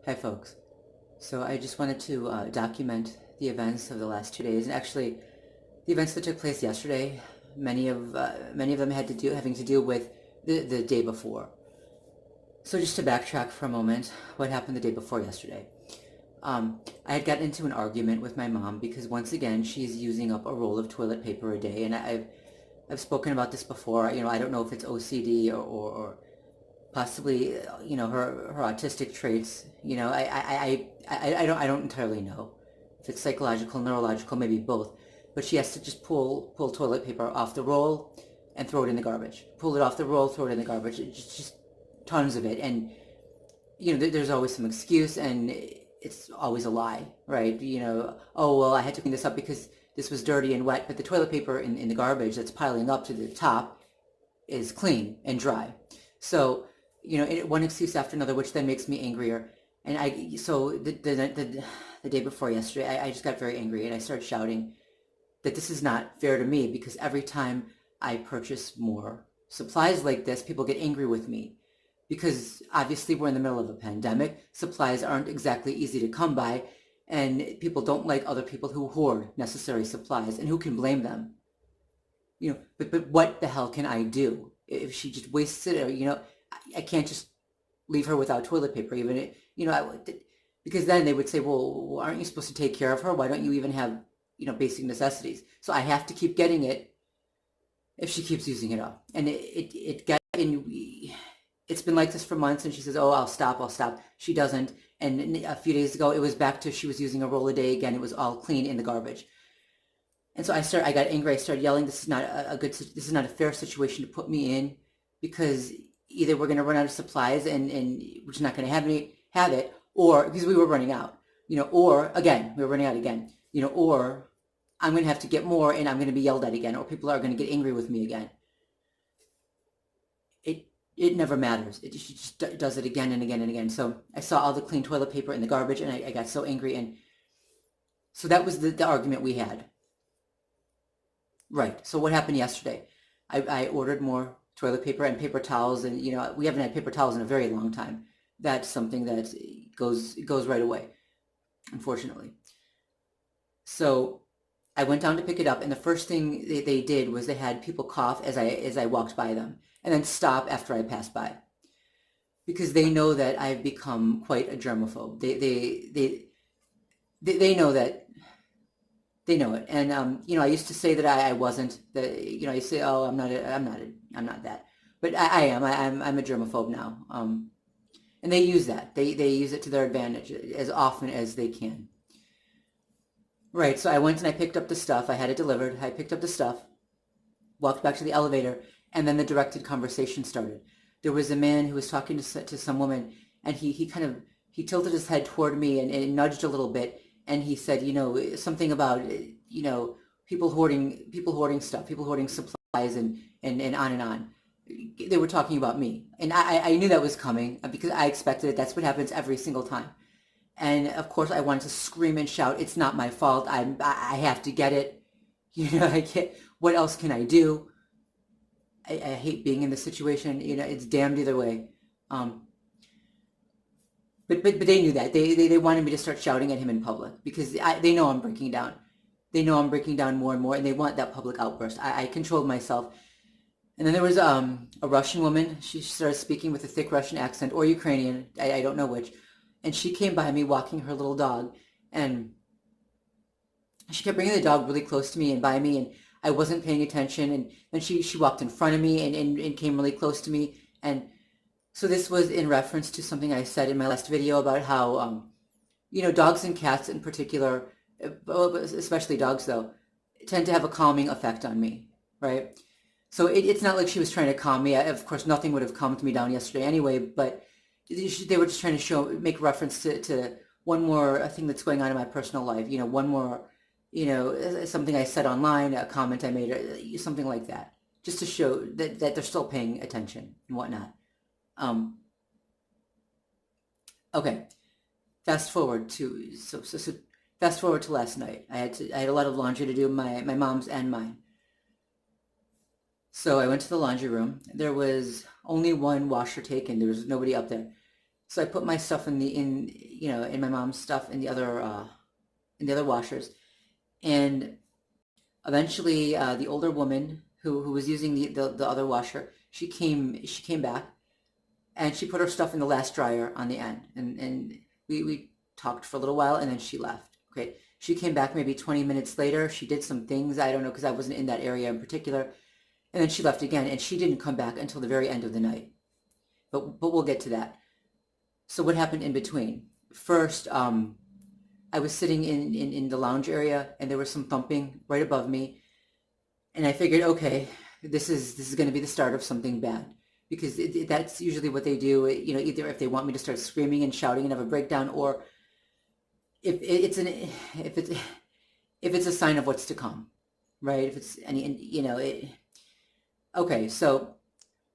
Hi folks. So I just wanted to document the events of the last 2 days, and actually the events that took place yesterday. Many of them had to do having to deal with the day before. So just to backtrack for a moment, what happened the day before yesterday? I had gotten into an argument with my mom because once again she's using up a roll of toilet paper a day, and I've spoken about this before. I don't know if it's OCD or possibly her autistic traits. I don't entirely know if it's psychological, neurological, maybe both. But she has to just pull toilet paper off the roll and throw it in the garbage. Pull it off the roll, throw it in the garbage. It's just tons of it. And there's always some excuse, and it's always a lie, right? Oh well, I had to clean this up because this was dirty and wet, but the toilet paper in the garbage that's piling up to the top is clean and dry. So one excuse after another, which then makes me angrier. And the day before yesterday, I just got very angry, and I started shouting that this is not fair to me, because every time I purchase more supplies like this, people get angry with me. Because obviously we're in the middle of a pandemic, supplies aren't exactly easy to come by, and people don't like other people who hoard necessary supplies, and who can blame them? But what the hell can I do if she just wastes it? Or I can't just leave her without toilet paper, even because then they would say, well, aren't you supposed to take care of her? Why don't you even have basic necessities? So I have to keep getting it if she keeps using it up, and it got in. It's been like this for months, and she says, oh, I'll stop. She doesn't. And a few days ago, it was back to she was using a roll a day again. It was all clean in the garbage. And so I got angry. I started yelling, this is not a fair situation to put me in, because either we're going to run out of supplies and we're just not going to have it, or because we were running out, or again, we were running out again, or I'm going to have to get more and I'm going to be yelled at again, or people are going to get angry with me again. It never matters. She just does it again and again and again. So I saw all the clean toilet paper in the garbage, and I got so angry. And so that was the argument we had. Right. So what happened yesterday? I ordered more toilet paper and paper towels, and we haven't had paper towels in a very long time. That's something that goes right away, unfortunately. So I went down to pick it up, and the first thing they did was they had people cough as I walked by them, and then stop after I passed by, because they know that I've become quite a germaphobe. They know that. They know it. And I used to say that I wasn't. I used to say, oh, I'm not that. But I am. I'm a germaphobe now. And they use that. They use it to their advantage as often as they can. Right. So I went and I picked up the stuff. I had it delivered. I picked up the stuff, walked back to the elevator, and then the directed conversation started. There was a man who was talking to some woman, and he tilted his head toward me and nudged a little bit. And he said, something about, people hoarding stuff, people hoarding supplies, and on and on. They were talking about me. And I knew that was coming, because I expected it. That's what happens every single time. And of course I wanted to scream and shout, it's not my fault. I have to get it. I can't, what else can I do? I hate being in this situation. It's damned either way. But they knew that. They wanted me to start shouting at him in public, because they know I'm breaking down. They know I'm breaking down more and more, and they want that public outburst. I controlled myself. And then there was a Russian woman. She started speaking with a thick Russian accent, or Ukrainian. I don't know which. And she came by me walking her little dog. And she kept bringing the dog really close to me and by me, and I wasn't paying attention. And then she walked in front of me and came really close to me. And so this was in reference to something I said in my last video about how, dogs and cats in particular, especially dogs though, tend to have a calming effect on me, right? So it's not like she was trying to calm me. Of course, nothing would have calmed me down yesterday anyway, but they were just trying to make reference to one more thing that's going on in my personal life, one more, something I said online, a comment I made, something like that, just to show that they're still paying attention and whatnot. Okay, fast forward to fast forward to last night. I had a lot of laundry to do, my mom's and mine. So I went to the laundry room. There was only one washer taken. There was nobody up there. So I put my stuff in my mom's stuff in the other washers, and eventually the older woman who was using the other washer, she came back, and she put her stuff in the last dryer on the end, and we talked for a little while, and then she left. Okay, she came back maybe 20 minutes later. She did some things, I don't know, because I wasn't in that area in particular, and then she left again, and she didn't come back until the very end of the night. But we'll get to that. So what happened in between? First, I was sitting in the lounge area, and there was some thumping right above me, and I figured, okay, this is going to be the start of something bad, because that's usually what they do. Either if they want me to start screaming and shouting and have a breakdown, or if it's an if it's a sign of what's to come, right? If it's okay. So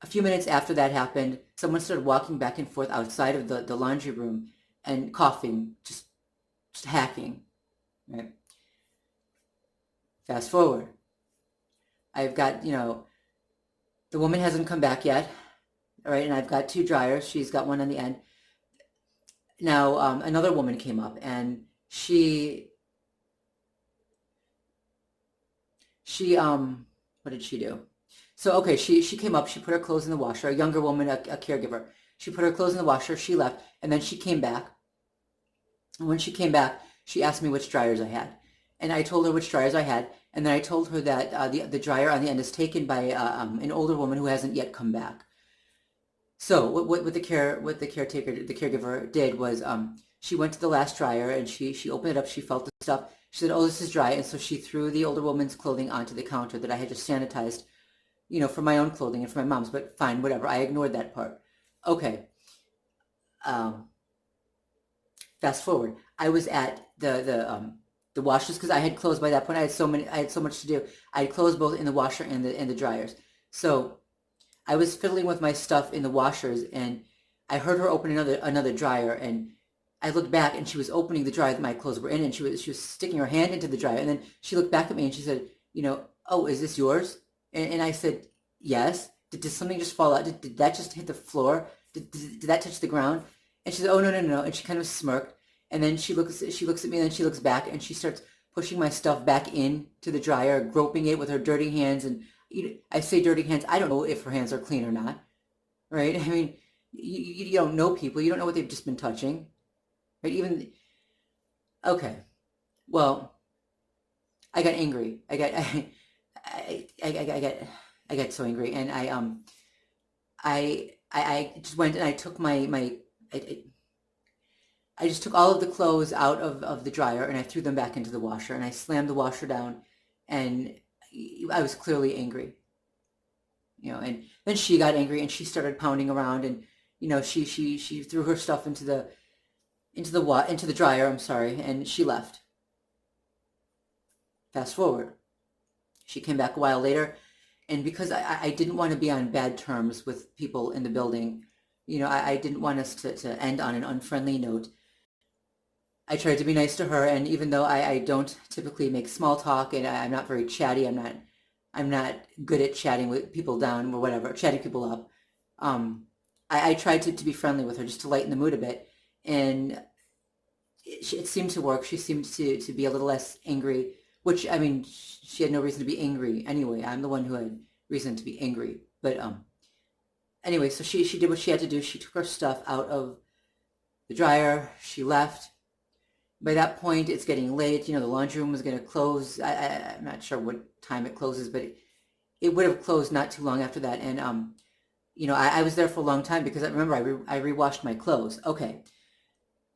a few minutes after that happened, someone started walking back and forth outside of the laundry room and coughing, just hacking, right? Fast forward. I've got, the woman hasn't come back yet, all right, and I've got two dryers. She's got one on the end. Now, another woman came up, and what did she do? So, okay, she came up, she put her clothes in the washer, a younger woman, a caregiver. She put her clothes in the washer, she left, and then she came back. And when she came back, she asked me which dryers I had. And I told her which dryers I had, and then I told her that the dryer on the end is taken by an older woman who hasn't yet come back. So what the caregiver did was she went to the last dryer, and she opened it up, she felt the stuff. She said, "Oh, this is dry," and so she threw the older woman's clothing onto the counter that I had just sanitized, for my own clothing and for my mom's. But fine, whatever. I ignored that part. Okay. Um, Fast forward. I was at the washers because I had clothes by that point. I had so much to do. I had clothes both in the washer and the dryers. So I was fiddling with my stuff in the washers, and I heard her open another dryer, and I looked back, and she was opening the dryer that my clothes were in, and she was sticking her hand into the dryer, and then she looked back at me and she said, "Oh, is this yours?" And I said, "Yes." Did something just fall out? Did that just hit the floor? Did that touch the ground? And she said, "Oh, no, no, no, no." And she kind of smirked, and then she looks at me, and then she looks back, and she starts pushing my stuff back into the dryer, groping it with her dirty hands. And I say dirty hands. I don't know if her hands are clean or not, right? I mean, you don't know people. You don't know what they've just been touching, right? Even okay. Well, I got angry. I got so angry, and I just went and I took I, I just took all of the clothes out of the dryer, and I threw them back into the washer, and I slammed the washer down, and I was clearly angry, and then she got angry, and she started pounding around, and she threw her stuff into the dryer, I'm sorry, and she left. Fast forward. She came back a while later, and because I didn't want to be on bad terms with people in the building, I didn't want us to end on an unfriendly note. I tried to be nice to her, and even though I don't typically make small talk, and I'm not very chatty, I'm not good at chatting with people down or whatever, chatting people up. I tried to be friendly with her just to lighten the mood a bit, and it seemed to work. She seemed to be a little less angry, which, I mean, she had no reason to be angry anyway. I'm the one who had reason to be angry. But anyway, so she did what she had to do. She took her stuff out of the dryer. She left. By that point, it's getting late. The laundry room was going to close. I'm not sure what time it closes, but it would have closed not too long after that. And I was there for a long time because I remember I rewashed my clothes. Okay.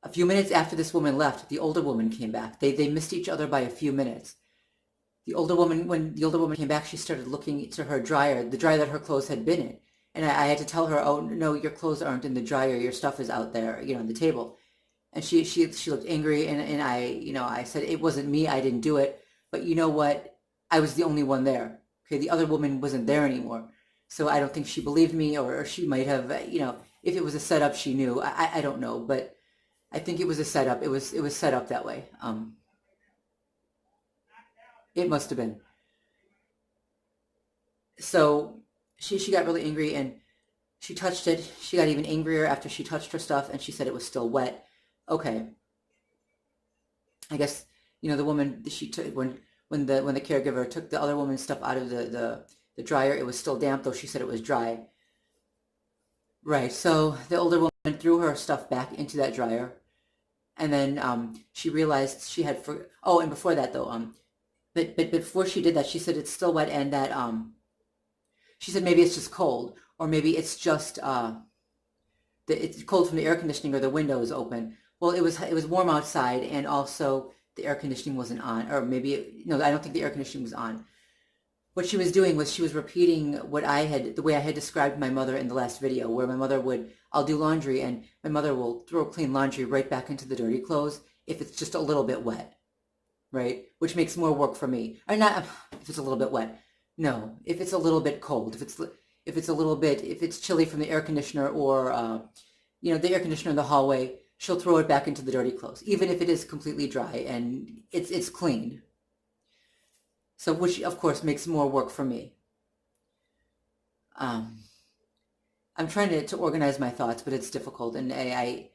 A few minutes after this woman left, the older woman came back. They missed each other by a few minutes. When the older woman came back, she started looking to her dryer, the dryer that her clothes had been in. And I had to tell her, "Oh, no, your clothes aren't in the dryer. Your stuff is out there, on the table." And she looked angry, and I said, "It wasn't me. I didn't do it. But you know what? I was the only one there. Okay, the other woman wasn't there anymore. So I don't think she believed me, or she might have, if it was a setup, she knew. I don't know, but I think it was a setup. It was set up that way. It must have been. So she got really angry, and She touched it. She got even angrier after she touched her stuff, and she said it was still wet. Okay, I guess, the woman, she took, when the caregiver took the other woman's stuff out of the dryer, it was still damp, though she said it was dry. Right. So the older woman threw her stuff back into that dryer, and then she realized she had oh, and before that though, but before she did that, she said it's still wet, and that she said maybe it's just cold, or maybe it's just it's cold from the air conditioning, or the window is open. Well, it was warm outside, and also the air conditioning wasn't on, or maybe no, I don't think the air conditioning was on. What she was doing was she was repeating the way I had described my mother in the last video, where my mother I'll do laundry, and my mother will throw clean laundry right back into the dirty clothes if it's just a little bit wet, right? Which makes more work for me. Or not if it's a little bit wet. No, if it's a little bit cold, if it's chilly from the air conditioner, or the air conditioner in the hallway, she'll throw it back into the dirty clothes, even if it is completely dry and it's clean. So, which of course makes more work for me. I'm trying to organize my thoughts, but it's difficult, and I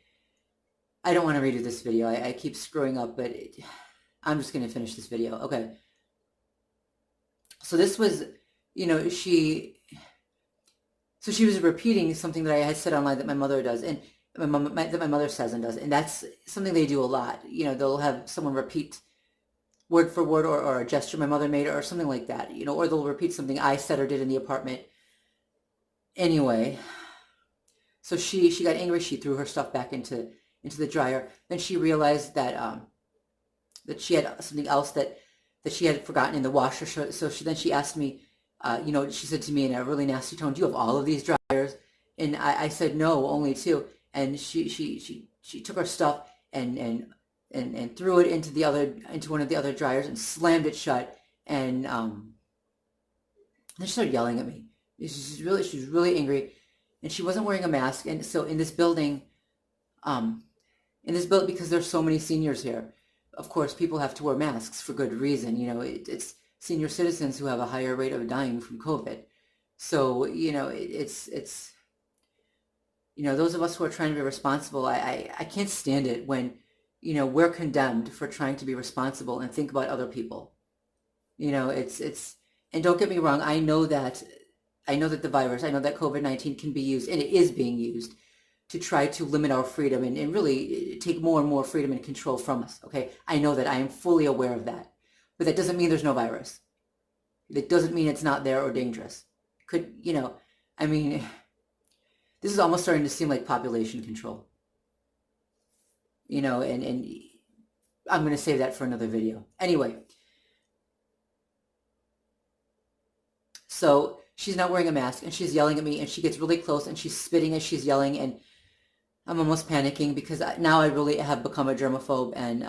don't want to redo this video. I keep screwing up, but I'm just going to finish this video. Okay. So this was, she was repeating something that I had said online that my mother does, and that my mother says and does, and that's something they do a lot. They'll have someone repeat word for word, or a gesture my mother made, or something like that, or they'll repeat something I said or did in the apartment. Anyway, so she got angry. She threw her stuff back into the dryer. Then she realized that she had something else that she had forgotten in the washer. So she asked me, she said to me in a really nasty tone, "Do you have all of these dryers?" And I said, "No, only two." And she took her stuff and threw it into one of the other dryers and slammed it shut. And then she started yelling at me. She was really angry, and she wasn't wearing a mask. And so in this building, because there's so many seniors here, of course people have to wear masks for good reason. It's senior citizens who have a higher rate of dying from COVID. So it's those of us who are trying to be responsible, I can't stand it when we're condemned for trying to be responsible and think about other people. And don't get me wrong, I know that the virus, I know that COVID-19 can be used, and it is being used, to try to limit our freedom and really take more and more freedom and control from us. Okay, I know that. I am fully aware of that. But that doesn't mean there's no virus. It doesn't mean it's not there or dangerous. I mean, this is almost starting to seem like population control. And I'm going to save that for another video. Anyway, so she's not wearing a mask, and she's yelling at me, and she gets really close, and she's spitting as she's yelling, and I'm almost panicking because now I really have become a germaphobe. And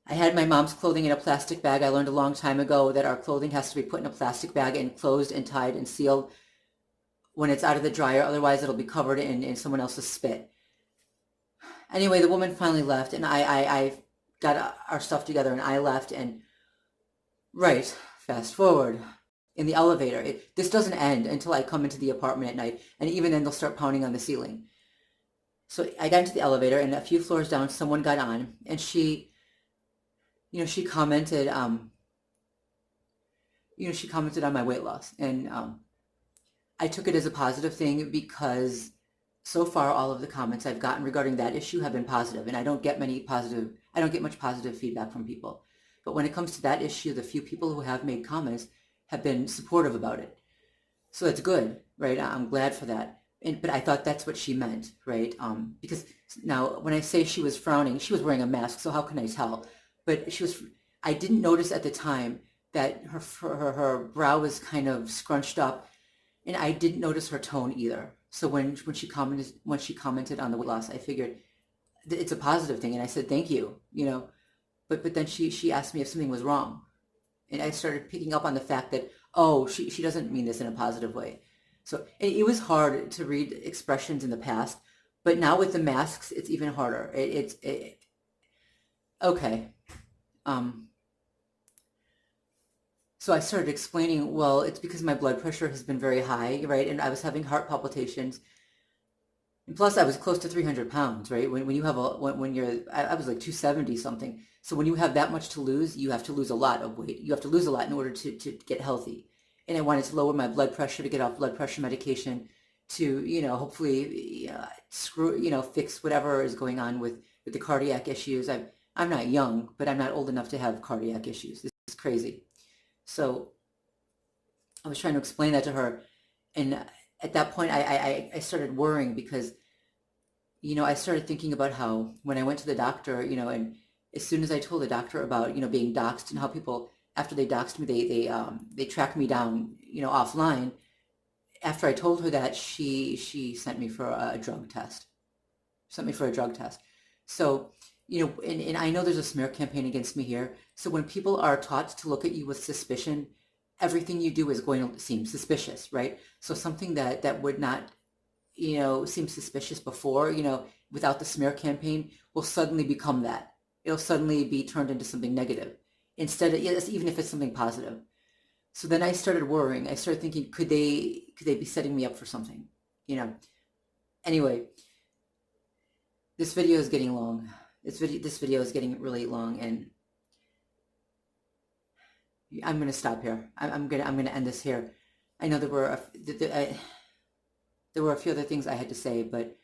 I had my mom's clothing in a plastic bag. I learned a long time ago that our clothing has to be put in a plastic bag and closed and tied and sealed when it's out of the dryer. Otherwise, it'll be covered in someone else's spit. Anyway, the woman finally left, and I got our stuff together, and I left. And right, fast forward, in the elevator, this doesn't end until I come into the apartment at night, and even then they'll start pounding on the ceiling. So I got into the elevator, and a few floors down, someone got on, and she commented, she commented on my weight loss, and I took it as a positive thing, because so far all of the comments I've gotten regarding that issue have been positive, and I don't get much positive feedback from people. But when it comes to that issue, the few people who have made comments have been supportive about it. So that's good, right? I'm glad for that. But I thought that's what she meant, right? Because now when I say she was frowning, she was wearing a mask, so how can I tell? But I didn't notice at the time that her brow was kind of scrunched up, and I didn't notice her tone either. So when she commented on the weight loss, I figured it's a positive thing, and I said thank you, But then she asked me if something was wrong, and I started picking up on the fact that, oh, she doesn't mean this in a positive way. So it was hard to read expressions in the past, but now with the masks, it's even harder. Okay. So I started explaining, well, it's because my blood pressure has been very high, right? And I was having heart palpitations. And plus, I was close to 300 pounds, right? When you have when you're, I was like 270 something. So when you have that much to lose, you have to lose a lot of weight. You have to lose a lot in order to get healthy. And I wanted to lower my blood pressure, to get off blood pressure medication, to, hopefully, fix whatever is going on with the cardiac issues. I'm not young, but I'm not old enough to have cardiac issues. This is crazy. So I was trying to explain that to her. And at that point, I started worrying because, I started thinking about how when I went to the doctor, and as soon as I told the doctor about, being doxxed and how people, after they doxed me, they tracked me down, offline. After I told her that, she sent me for a drug test. Sent me for a drug test. So, and I know there's a smear campaign against me here. So when people are taught to look at you with suspicion, everything you do is going to seem suspicious, right? So something that would not, seem suspicious before, without the smear campaign, will suddenly become that. It'll suddenly be turned into something negative instead of, yes, even if it's something positive. So then I started worrying. I started thinking, could they be setting me up for something? Anyway, this video is getting long. This video is getting really long, and I'm gonna stop here. I'm gonna end this here. I know there were a few other things I had to say, but